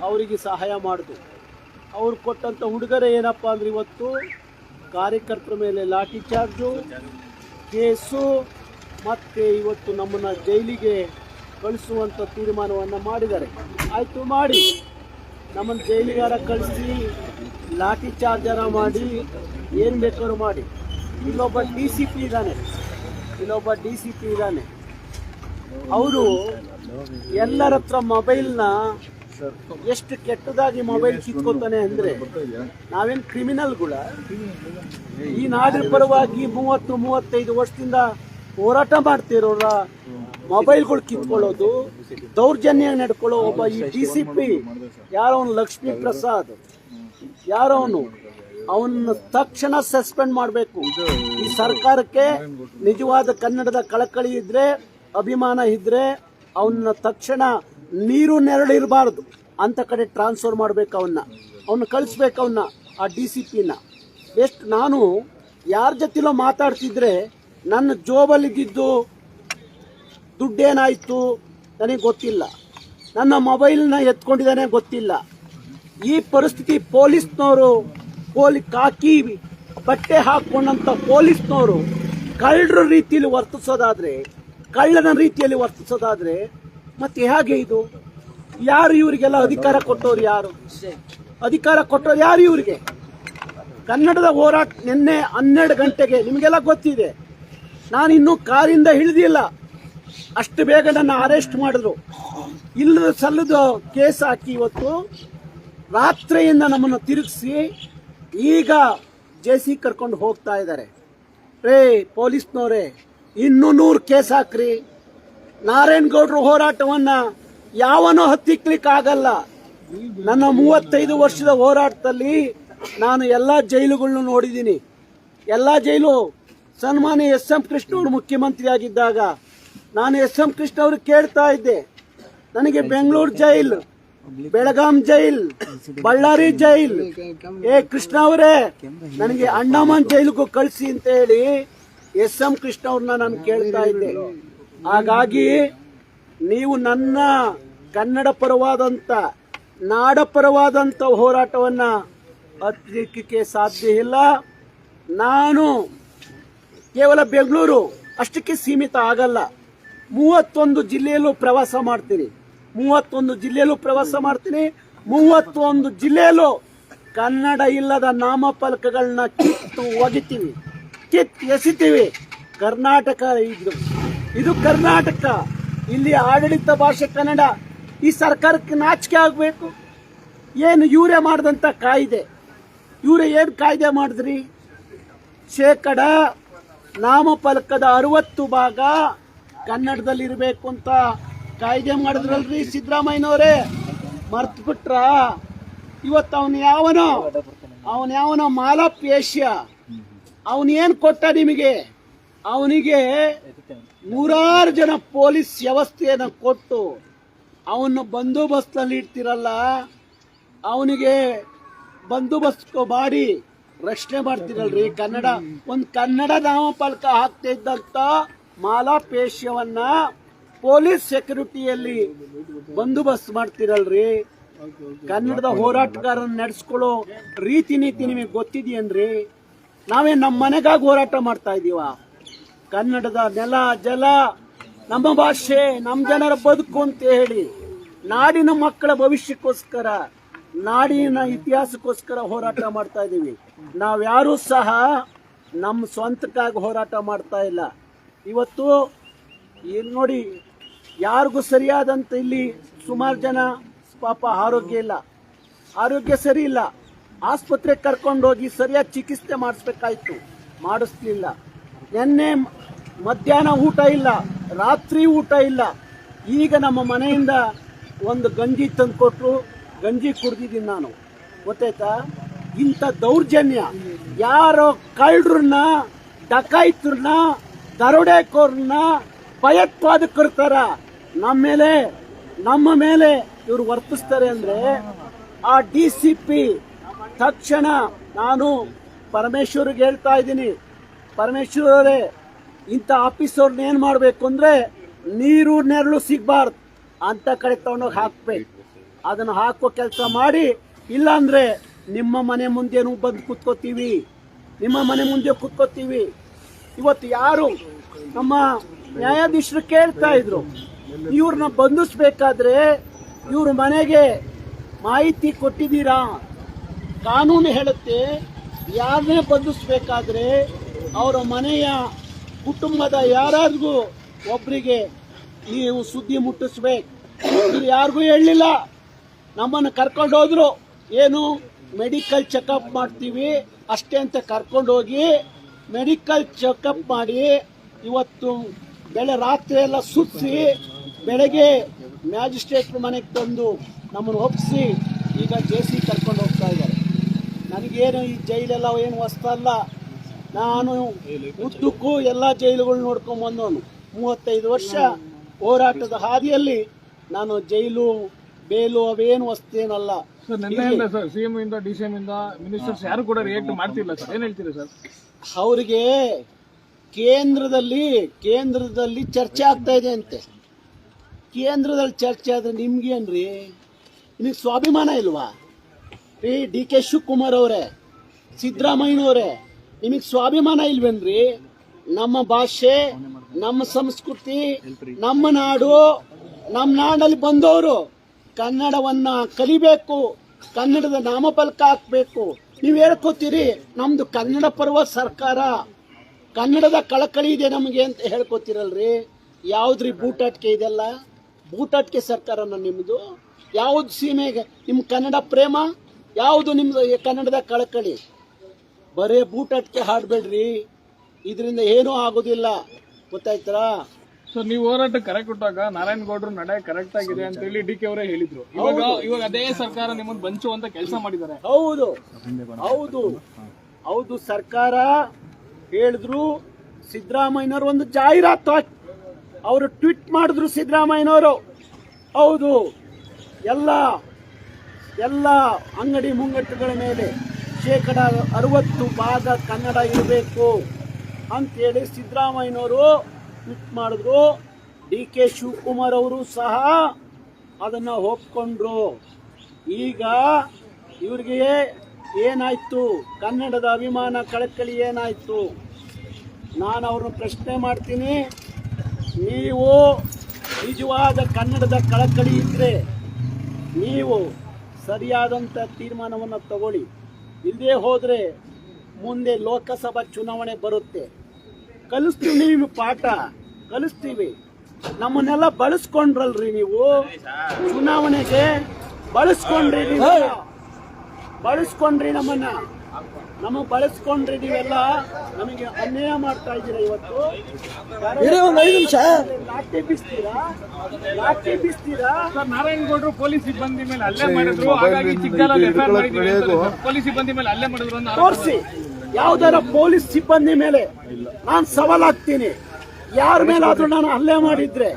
ಅವರಿಗೆ ಸಹಾಯ ಮಾಡಿದ್ರು. ಅವ್ರು ಕೊಟ್ಟಂಥ ಉಡುಗೊರೆ ಏನಪ್ಪ ಅಂದರೆ ಇವತ್ತು ಕಾರ್ಯಕರ್ತರ ಮೇಲೆ ಲಾಠಿ ಚಾರ್ಜು, ಕೇಸು, ಮತ್ತು ಇವತ್ತು ನಮ್ಮನ್ನು ಜೈಲಿಗೆ ಕಳಿಸುವಂಥ ತೀರ್ಮಾನವನ್ನು ಮಾಡಿದ್ದಾರೆ. ಆಯಿತು, ಮಾಡಿ ನಮ್ಮನ್ನು ಜೈಲಿಗಾರ ಕಳಿಸಿ ಲಾಠಿ ಚಾರ್ಜರ ಮಾಡಿ ಏನು ಬೇಕಾದ್ರೂ ಮಾಡಿ. ಇಲ್ಲೊಬ್ಬ ಡಿ ಸಿ ಪಿ ಇದ್ದಾನೆ, ಅವರು ಎಲ್ಲರ ಹತ್ರ ಮೊಬೈಲ್ನ ಎಷ್ಟು ಕೆಟ್ಟದಾಗಿ ಮೊಬೈಲ್ ಕಿತ್ಕೋತಾನೆ ಅಂದರೆ, ನಾವೇನು ಕ್ರಿಮಿನಲ್ಗಳ? ಈ ನಾಡಿನ ಪರವಾಗಿ 30-35 ವರ್ಷದಿಂದ ಹೋರಾಟ ಮಾಡ್ತಿರೋರ ಮೊಬೈಲ್ಗಳು ಕಿತ್ಕೊಳ್ಳೋದು, ದೌರ್ಜನ್ಯ ನಡ್ಕೊಳ್ಳೋ ಒಬ್ಬ ಈ ಡಿ ಸಿ ಪಿ ಯಾರವನು, ಲಕ್ಷ್ಮೀ ಪ್ರಸಾದ್ ಯಾರವನು, ಅವನ್ನ ತಕ್ಷಣ ಸಸ್ಪೆಂಡ್ ಮಾಡಬೇಕು. ಈ ಸರ್ಕಾರಕ್ಕೆ ನಿಜವಾದ ಕನ್ನಡದ ಕಳಕಳಿ ಇದ್ರೆ, ಅಭಿಮಾನ ಇದ್ರೆ, ಅವನ್ನ ತಕ್ಷಣ ನೀರು ನೆರಳಿರಬಾರ್ದು ಅಂತ ಕಡೆ ಟ್ರಾನ್ಸ್ಫರ್ ಮಾಡಬೇಕು. ಅವನ್ನ ಕಳಿಸ್ಬೇಕು, ಆ ಡಿ ಸಿ ಪಿನ. ಎಷ್ಟು ನಾನು ಯಾರ ಜೊತೆಲೋ ಮಾತಾಡ್ತಿದ್ರೆ ನನ್ನ ಜೋಬಲ್ಲಿದ್ದು ದುಡ್ಡೇನಾಯಿತು ನನಗೆ ಗೊತ್ತಿಲ್ಲ, ನನ್ನ ಮೊಬೈಲ್ನ ಎತ್ಕೊಂಡಿದ್ದಾನೆ ಗೊತ್ತಿಲ್ಲ. ಈ ಪರಿಸ್ಥಿತಿ ಪೊಲೀಸ್ನವರು, ಕಾಕಿ ಬಟ್ಟೆ ಹಾಕೊಂಡಂತ ಪೊಲೀಸ್ನವರು ಕಳ್ಳರ ರೀತಿಯಲ್ಲಿ ಕಳ್ಳನ ರೀತಿಯಲ್ಲಿ ವರ್ತಿಸೋದಾದ್ರೆ ಮತ್ತೆ ಹೇಗೆ ಇದು? ಯಾರು ಇವರಿಗೆಲ್ಲ ಅಧಿಕಾರ ಕೊಟ್ಟವ್ರು? ಅಧಿಕಾರ ಕೊಟ್ಟವ್ರು ಯಾರು ಇವರಿಗೆ? ಕನ್ನಡದ ಹೋರಾಟ ನಿನ್ನೆ 12 ಗಂಟೆಗೆ ನಿಮಗೆಲ್ಲ ಗೊತ್ತಿದೆ. ನಾನು ಇನ್ನೂ ಕಾರಿಂದ ಇಳಿದಿಲ್ಲ, ಅಷ್ಟು ಬೇಗ ನನ್ನ ಅರೆಸ್ಟ್ ಮಾಡಿದ್ರು. ಇಲ್ಲದ ಸಲ್ಲದ ಕೇಸ್ ಹಾಕಿ ಇವತ್ತು ರಾತ್ರಿಯಿಂದ ನಮ್ಮನ್ನು ತಿರುಗಿಸಿ ಈಗ ಜೆಸಿ ಕರ್ಕೊಂಡು ಹೋಗ್ತಾ ಇದ್ದಾರೆ. ಪೊಲೀಸ್ನವರೇ, ಇನ್ನೂ 100 ಕೇಸ್ ಹಾಕ್ರಿ. ನಾರಾಯಣಗೌಡರು ಹೋರಾಟವನ್ನ ಯಾವನೂ ಹತ್ತಿಕ್ಲಿಕ್ಕೆ ಆಗಲ್ಲ. ನನ್ನ 35 ವರ್ಷದ ಹೋರಾಟದಲ್ಲಿ ನಾನು ಎಲ್ಲ ಜೈಲುಗಳನ್ನು ನೋಡಿದ್ದೀನಿ. ಎಲ್ಲ ಜೈಲು ಸನ್ಮಾನ್ಯ ಎಸ್ ಎಂ ಕೃಷ್ಣ ಅವರು ಮುಖ್ಯಮಂತ್ರಿ ಆಗಿದ್ದಾಗ ನಾನು ಎಸ್ ಎಂ ಕೃಷ್ಣ ಅವರು ಕೇಳ್ತಾ ಇದ್ದೆ, ನನಗೆ Bengaluru jail, Belgaum jail, Ballari jail, Krishna ಅವರೇ ನನಗೆ ಅಂಡಮಾನ್ ಜೈಲಿಗೂ ಕಳಿಸಿ ಅಂತ ಹೇಳಿ ಎಸ್ ಎಂ ಕೃಷ್ಣ ಅವ್ರನ್ನ ನಾನು ಕೇಳ್ತಾ ಇದ್ದೆ. ಹಾಗಾಗಿ ನೀವು ನನ್ನ ಕನ್ನಡ ಪರವಾದಂತ, ನಾಡ ಪರವಾದಂತ ಹೋರಾಟವನ್ನ ಹತ್ತಿಕ್ಕಕ್ಕೆ ಸಾಧ್ಯ ಇಲ್ಲ. ನಾನು ಕೇವಲ ಬೆಂಗಳೂರು ಅಷ್ಟಕ್ಕೆ ಸೀಮಿತ ಆಗಲ್ಲ. 31 ಜಿಲ್ಲೆಯಲ್ಲೂ ಪ್ರವಾಸ ಮಾಡ್ತೀನಿ. 31 ಜಿಲ್ಲೆಯಲ್ಲೂ ಕನ್ನಡ ಇಲ್ಲದ ನಾಮಫಲಕಗಳನ್ನ ಒಗಿತೀವಿ, ಎಸಿತೀವಿ. ಕರ್ನಾಟಕ ಇದು ಕರ್ನಾಟಕ. ಇಲ್ಲಿ ಆಡಳಿತ ಭಾಷೆ ಕನ್ನಡ. ಈ ಸರ್ಕಾರಕ್ಕೆ ನಾಚಿಕೆ ಆಗಬೇಕು. ಏನು ಇವರೇ ಮಾಡಿದಂತ ಕಾಯ್ದೆ, ಏನು ಕಾಯ್ದೆ ಮಾಡಿದ್ರಿ? ಶೇಕಡ ನಾಮಫಲಕದ 60 ಭಾಗ ಕನ್ನಡದಲ್ಲಿ ಇರಬೇಕು ಅಂತ ಕಾಯ್ದೆ ಮಾಡಿದ್ರಲ್ರಿ ಸಿದ್ದರಾಮಯ್ಯನವರೇ, ಮರ್ತು ಬಿಟ್ರ? ಇವತ್ತು ಅವನು ಯಾವನೋ ಮಾಲಪ್ ಏಷ್ಯ, ಅವನೇನು ಕೊಟ್ಟ ನಿಮಗೆ? ಅವನಿಗೆ 100 ಜನ ಪೊಲೀಸ್ ವ್ಯವಸ್ಥೆಯನ್ನು ಕೊಟ್ಟು ಅವನ್ನ ಬಂದೋಬಸ್ತ್ನಲ್ಲಿ ಇಡ್ತಿರಲ್ಲ, ಅವನಿಗೆ ಬಂದೋಬಸ್ತ್ ಮಾಡಿ ರಕ್ಷಣೆ ಮಾಡ್ತಿರಲ್ರಿ. ಕನ್ನಡ ನಾಮಫಲಕ ಹಾಕ್ತಾ ಇದ್ದಂತ ಮಾಲಾಪೇಶ್ಯವನ್ನ ಪೊಲೀಸ್ ಸೆಕ್ಯೂರಿಟಿಯಲ್ಲಿ ಬಂದೋಬಸ್ತ್ ಮಾಡ್ತಿರಲ್ರಿ. ಕನ್ನಡದ ಹೋರಾಟಗಾರನ್ನ ನಡೆಸ್ಕೊಳ್ಳೋ ರೀತಿ ನೀತಿ ನಿಮಗೆ ಗೊತ್ತಿದೆಯೇನ್ರಿ? ನಾವೇ ನಮ್ಮ ಮನೆಗಾಗಿ ಹೋರಾಟ ಮಾಡ್ತಾ ಇದೀವ? ಕನ್ನಡದ ನೆಲ ಜಲ, ನಮ್ಮ ಭಾಷೆ, ನಮ್ಮ ಜನರ ಬದುಕು ಅಂತ ಹೇಳಿ ನಾಡಿನ ಮಕ್ಕಳ ಭವಿಷ್ಯಕ್ಕೋಸ್ಕರ, ನಾಡಿನ ಇತಿಹಾಸಕ್ಕೋಸ್ಕರ ಹೋರಾಟ ಮಾಡ್ತಾ ಇದೀವಿ. ನಾವ್ಯಾರೂ ಸಹ ನಮ್ಮ ಸ್ವಂತಕ್ಕಾಗಿ ಹೋರಾಟ ಮಾಡ್ತಾ ಇಲ್ಲ. ಇವತ್ತು ಏನು ನೋಡಿ, ಯಾರಿಗೂ ಸರಿಯಾದಂತ ಇಲ್ಲಿ ಸುಮಾರು ಜನ ಪಾಪ ಆರೋಗ್ಯ ಸರಿ ಇಲ್ಲ, ಆಸ್ಪತ್ರೆಗೆ ಕರ್ಕೊಂಡೋಗಿ ಸರಿಯಾದ ಚಿಕಿತ್ಸೆ ಮಾಡಿಸ್ಬೇಕಾಯ್ತು, ಮಾಡಿಸ್ಲಿಲ್ಲ. ನಿನ್ನೆ ಮಧ್ಯಾಹ್ನ ಊಟ ಇಲ್ಲ, ರಾತ್ರಿ ಊಟ ಇಲ್ಲ. ಈಗ ನಮ್ಮ ಮನೆಯಿಂದ ಒಂದು ಗಂಜಿ ತಂದು ಕೊಟ್ಟರು, ಗಂಜಿ ಕುಡ್ದಿದ್ದೀನಿ ನಾನು. ಗೊತ್ತಾಯ್ತಾ? ಇಂಥ ದೌರ್ಜನ್ಯ, ಯಾರೋ ಕಳ್ಳರನ್ನ, ಡಕಾಯಿತರನ್ನ, ದರೋಡೆಕೋರನ್ನ, ಭಯೋತ್ಪಾದಕರ ತರ ನಮ್ಮ ಮೇಲೆ ಇವರು ವರ್ತಿಸ್ತಾರೆ ಅಂದ್ರೆ, ಆ DCP ತಕ್ಷಣ ನಾನು ಪರಮೇಶ್ವರ್ಗೆ ಹೇಳ್ತಾ ಇದ್ದೀನಿ, ಪರಮೇಶ್ವರರೇ, ಇಂಥ ಆಫೀಸರ್ನ ಏನ್ ಮಾಡ್ಬೇಕು ಅಂದ್ರೆ ನೀರು ನೆರಳು ಸಿಗಬಾರ್ದು ಅಂತ ಕಡೆ ತಗೊಂಡೋಗಿ ಹಾಕ್ಬೇಕು. ಅದನ್ನು ಹಾಕೋ ಕೆಲಸ ಮಾಡಿ. ಇಲ್ಲಾಂದ್ರೆ ನಿಮ್ಮ ಮನೆ ಮುಂದೆನೂ ಬಂದು ಕೂತ್ಕೋತೀವಿ, ನಿಮ್ಮ ಮನೆ ಮುಂದೆ ಕೂತ್ಕೋತೀವಿ. ಇವತ್ತು ಯಾರು ನಮ್ಮ ನ್ಯಾಯಾಧೀಶರು ಕೇಳ್ತಾ ಇದ್ರು, ಇವ್ರನ್ನ ಬಂಧಿಸ್ಬೇಕಾದ್ರೆ ಇವ್ರ ಮನೆಗೆ ಮಾಹಿತಿ ಕೊಟ್ಟಿದ್ದೀರಾ? ಕಾನೂನು ಹೇಳುತ್ತೆ, ಯಾರನ್ನೇ ಬಂಧಿಸ್ಬೇಕಾದ್ರೆ ಅವರ ಮನೆಯ ಕುಟುಂಬದ ಯಾರಿಗೂ ಒಬ್ಬರಿಗೆ ನೀವು ಸುದ್ದಿ ಮುಟ್ಟಿಸ್ಬೇಕು. ಇದು ಯಾರಿಗೂ ಹೇಳಲಿಲ್ಲ. ನಮ್ಮನ್ನು ಕರ್ಕೊಂಡು ಹೋದ್ರು, ಏನು ಮೆಡಿಕಲ್ ಚೆಕಪ್ ಮಾಡ್ತೀವಿ ಅಷ್ಟೇ ಅಂತ ಕರ್ಕೊಂಡೋಗಿ ಮೆಡಿಕಲ್ ಚೆಕಪ್ ಮಾಡಿ ಇವತ್ತು ರಾತ್ರಿ ಎಲ್ಲ ಸುತ್ತಿಸಿ ಬೆಳಗ್ಗೆ ಮ್ಯಾಜಿಸ್ಟ್ರೇಟ್ ಮನೆಗೆ ತಂದು ನಮ್ಮನ್ನು ಒಪ್ಪಿಸಿ ಈಗ ಜೇಸಿ ಕರ್ಕೊಂಡು ಹೋಗ್ತಾ ಇದ್ದಾರೆ. ನನಗೇನು ಈ ಜೈಲೆಲ್ಲ ಏನು ಹೊಸ್ತಲ್ಲ. ನಾನು ಉದ್ದಕ್ಕೂ ಎಲ್ಲ ಜೈಲುಗಳು ನೋಡ್ಕೊಂಡ್ಬಂದವನು. 35 ವರ್ಷ ಹೋರಾಟದ ಹಾದಿಯಲ್ಲಿ ನಾನು ಜೈಲು ಬೇಲು ಅವೇನು ಹೊಸ್ತೇನಲ್ಲ. ಸರ್ ಸಿಎಂ ಇಂದ ಡಿಸಿಎಂ ಇಂದ ಮಿನಿಸ್ಟರ್ಸ್ ಯಾರು ಕೂಡ ರಿಯಾಕ್ಟ್ ಮಾಡ್ತಿಲ್ಲ ಸರ್, ಏನ್ ಹೇಳ್ತೀರಾ ಸರ್? ಅವರಿಗೆ ಕೇಂದ್ರದಲ್ಲಿ ಚರ್ಚೆ ಆಗ್ತಾ ಇದೆ ಅಂತೆ. ಕೇಂದ್ರದಲ್ಲಿ ಚರ್ಚೆ ಆದ್ರೆ ನಿಮ್ಗೇನ್ರಿ? ನಿಮಗೆ ಸ್ವಾಭಿಮಾನ ಇಲ್ವಾ ರೀ? ಡಿ ಕೆ ಶಿವಕುಮಾರ್ ಅವರೇ, ಸಿದ್ದರಾಮಯ್ಯನವರೇ, ನಿಮಗೆ ಸ್ವಾಭಿಮಾನ ಇಲ್ವೇನ್ರಿ? ನಮ್ಮ ಭಾಷೆ, ನಮ್ಮ ಸಂಸ್ಕೃತಿ, ನಮ್ಮ ನಾಡು, ನಮ್ಮ ನಾಡಲ್ಲಿ ಬಂದವರು ಕನ್ನಡವನ್ನ ಕಲಿಬೇಕು, ಕನ್ನಡದ ನಾಮಫಲಕ ಹಾಕ್ಬೇಕು. ನೀವು ಹೇಳ್ಕೊತೀರಿ ನಮ್ದು ಕನ್ನಡ ಪರ್ವ ಸರ್ಕಾರ, ಕನ್ನಡದ ಕಳಕಳಿ ಇದೆ ನಮಗೆ ಅಂತ ಹೇಳ್ಕೊತೀರಲ್ರಿ. ಯಾವ್ದ್ರಿ ಬೂಟಾಟಿಕೆ ಇದೆಲ್ಲ? ಬೂಟಾಟಿಕೆ ಸರ್ಕಾರನ ನಿಮ್ಮದು? ಯಾವ್ದು ಸೀಮೆಗೆ ನಿಮ್ಮ ಕನ್ನಡ ಪ್ರೇಮ? ಯಾವುದು ನಿಮ್ದು ಕನ್ನಡದ ಕಳಕಳಿ? ಬರೇ ಬೂಟಾಟಿಕೆ ಹಾಡಬೇಡ್ರಿ, ಇದರಿಂದ ಏನೂ ಆಗೋದಿಲ್ಲ. ಗೊತ್ತಾಯ್ತಾ ಸರ್? ನೀವು ಹೋರಾಟ ಕರೆ ಕೊಟ್ಟಾಗ ನಾರಾಯಣಗೌಡರು ನಡೆ ಕರೆಕ್ಟ್ ಆಗಿದೆ ಅಂತ ಹೇಳಿ ಡಿ ಕೆ ಅವರೇ ಹೇಳಿದ್ರು. ಇವಾಗ ಅದೇ ಸರ್ಕಾರ ನಿಮ್ಮನ್ನು ಬಂಚುವಂತ ಕೆಲಸ ಮಾಡಿದ್ದಾರೆ. ಹೌದು ಹೌದು ಹೌದು, ಸರ್ಕಾರ ಹೇಳಿದ್ರು. ಸಿದ್ದರಾಮಯ್ಯನವರು ಒಂದು ಜಾಹೀರಾತು ಅವರು ಟ್ವೀಟ್ ಮಾಡಿದ್ರು ಸಿದ್ದರಾಮಯ್ಯನವರು. ಹೌದು, ಎಲ್ಲ ಅಂಗಡಿ ಮುಂಗಟ್ಟುಗಳ ಮೇಲೆ 60% ಕನ್ನಡ ಇರಬೇಕು ಅಂತೇಳಿ ಸಿದ್ದರಾಮಯ್ಯನವರು ಟ್ವೀಟ್ ಮಾಡಿದ್ರು. ಡಿ ಕೆ ಶಿವಕುಮಾರ್ ಅವರು ಸಹ ಅದನ್ನು ಒಪ್ಕೊಂಡ್ರು. ಈಗ ಇವ್ರಿಗೆ ಏನಾಯ್ತು? ಕನ್ನಡದ ಅಭಿಮಾನ ಕಳಕಳಿ ಏನಾಯ್ತು? ನಾನು ಅವ್ರನ್ನ ಪ್ರಶ್ನೆ ಮಾಡ್ತೀನಿ. ನೀವು ನಿಜವಾದ ಕನ್ನಡದ ಕಳಕಳಿ ಇದ್ರೆ ನೀವು ಸರಿಯಾದಂಥ ತೀರ್ಮಾನವನ್ನು ತಗೊಳ್ಳಿ. ಇಲ್ಲದೆ ಹೋದರೆ ಮುಂದೆ ಲೋಕಸಭಾ ಚುನಾವಣೆ ಬರುತ್ತೆ. ಕಲಿಸ್ತೀವಿ, ನೀವು ಪಾಠ ಕಲಿಸ್ತೀವಿ. ನಮ್ಮನ್ನೆಲ್ಲ ಬಳಸ್ಕೊಂಡ್ರಲ್ರಿ ನೀವು, ಚುನಾವಣೆಗೆ ಬಳಸ್ಕೊಂಡ್ರಿ ನಮಗೆ ಬಳಸ್ಕೊಂಡ್ರಿ ನೀವೆಲ್ಲ. ನಮಗೆ ಅನ್ಯಾಯ ಮಾಡ್ತಾ ಇದ್ದೀರಾ. ಇವತ್ತು ಲಾಠಿ ಬೀಸ್ತೀರಾ? ಸರ್, ನಾರಾಯಣಗೌಡರು ಪೊಲೀಸ್ ಸಿಬ್ಬಂದಿ ಮೇಲೆ ಹಲ್ಲೆ ಮಾಡಿದ್ರು, ಹಾಗಾಗಿ ಚಿಕ್ಕದಲ್ಲಿ ಎಫ್ಐಆರ್ ಮಾಡಿದ್ವಿ. ಪೊಲೀಸ್ ಸಿಬ್ಬಂದಿ ಮೇಲೆ ಹಲ್ಲೆ ಮಾಡಿದ್ರು ಅಂತ ತೋರಿಸಿ. ಯಾವ್ದಾರ ಪೊಲೀಸ್ ಸಿಬ್ಬಂದಿ ಮೇಲೆ ನಾನು ಸವಾಲಾಗ್ತೀನಿ. ಯಾರ ಮೇಲಾದ್ರೂ ನಾನು ಹಲ್ಲೆ ಮಾಡಿದ್ರೆ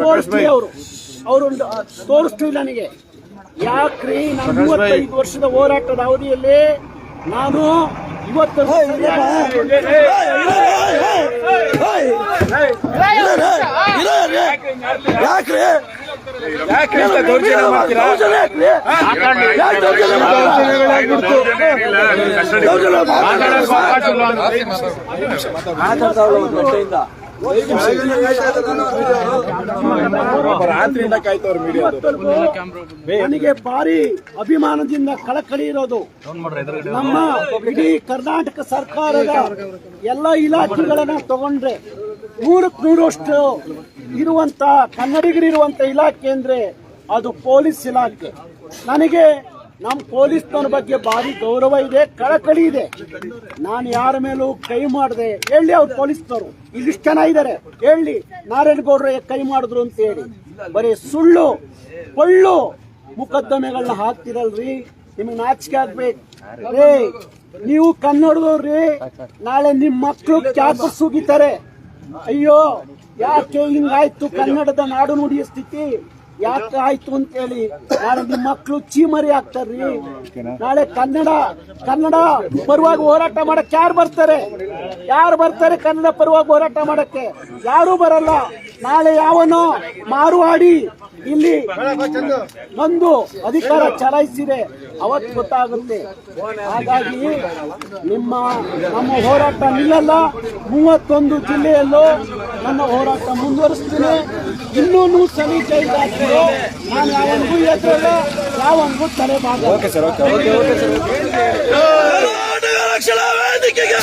ತೋರಿಸ್ತೀವಿ. ಅವರು ತೋರಿಸ್ತೀವಿ ನನಗೆ. ಯಾಕ್ರಿ? ನಾನು 35 ವರ್ಷದ ಹೋರಾಟದ ಅವಧಿಯಲ್ಲಿ ನಾನು ಇವತ್ತು ನನಗೆ ಭಾರಿ ಅಭಿಮಾನದಿಂದ ಕಳಕಳಿ ಇರೋದು. ನಮ್ಮ ಇಡೀ ಕರ್ನಾಟಕ ಸರ್ಕಾರದ ಎಲ್ಲ ಇಲಾಖೆಗಳನ್ನ ತಗೊಂಡ್ರೆ 100% ಇರುವಂತ ಕನ್ನಡಿಗರಿರುವಂತ ಇಲಾಖೆ ಅಂದ್ರೆ ಅದು ಪೊಲೀಸ್ ಇಲಾಖೆ. ನನಗೆ ನಮ್ಮ ಪೊಲೀಸ್ನವ್ರ ಬಗ್ಗೆ ಭಾರಿ ಗೌರವ ಇದೆ, ಕಳಕಳಿ ಇದೆ. ನಾನು ಯಾರ ಮೇಲೂ ಕೈ ಮಾಡದೆ ಹೇಳಿ. ಅವ್ರು ಪೊಲೀಸ್ನವರು ಇಲ್ಲಿಷ್ಟು ಜನ ಇದ್ದಾರೆ, ಹೇಳಿ ನಾರಾಯಣಗೌಡ್ರೆ ಕೈ ಮಾಡಿದ್ರು ಅಂತ ಹೇಳಿ. ಬರೀ ಸುಳ್ಳು ಪೊಳ್ಳು ಮುಕದ್ದಮೆಗಳನ್ನ ಹಾಕ್ತಿರಲ್ರಿ. ನಿಮಗೆ ನಾಚಿಕೆ ಆಗ್ಬೇಕು ರೇ. ನೀವು ಕನ್ನಡದವ್ರಿ, ನಾಳೆ ನಿಮ್ಮ ಮಕ್ಕಳು ಕ್ಯಾಪ್ ಸುಗಿತಾರೆ. ಅಯ್ಯೋ, ಯಾಕೆ ಹಿಂಗಾಯ್ತು ಕನ್ನಡದ ನಾಡು ನುಡಿಯ ಸ್ಥಿತಿ ಯಾಕೆ ಆಯ್ತು ಅಂತ ಹೇಳಿ ನಾಳೆ ನಿಮ್ಮ ಮಕ್ಕಳು ಚೀಮರಿ ಆಗ್ತಾರ್ರಿ. ನಾಳೆ ಕನ್ನಡ ಪರವಾಗಿ ಹೋರಾಟ ಮಾಡಕ್ಕೆ ಯಾರು ಬರ್ತಾರೆ? ಕನ್ನಡ ಪರವಾಗಿ ಹೋರಾಟ ಮಾಡಕ್ಕೆ ಯಾರು ಬರಲ್ಲ. ನಾಳೆ ಯಾವನೋ ಮಾರುವಾಡಿ ಇಲ್ಲಿ ನೊಂದು ಅಧಿಕಾರ ಚಲಾಯಿಸಿದೆ ಅವತ್ತು ಗೊತ್ತಾಗುತ್ತೆ. ಹಾಗಾಗಿ ನಮ್ಮ ಹೋರಾಟ ನಿಲ್ಲಲ್ಲ. 31 ಜಿಲ್ಲೆಯಲ್ಲೂ ನನ್ನ ಹೋರಾಟ ಮುಂದುವರಿಸ್ತೀನಿ. ಇನ್ನೂ 100 ಸಲ ಜೈಲ್ ಹಾಕಿದ್ರು ನಾನು ಯಾವನಿಗೂ ಎದುರಲ್ಲ, ಯಾವನಿಗೂ ತಲೆಬಾಗ. ರಕ್ಷಣಾ ವೇದಿಕೆಗೆ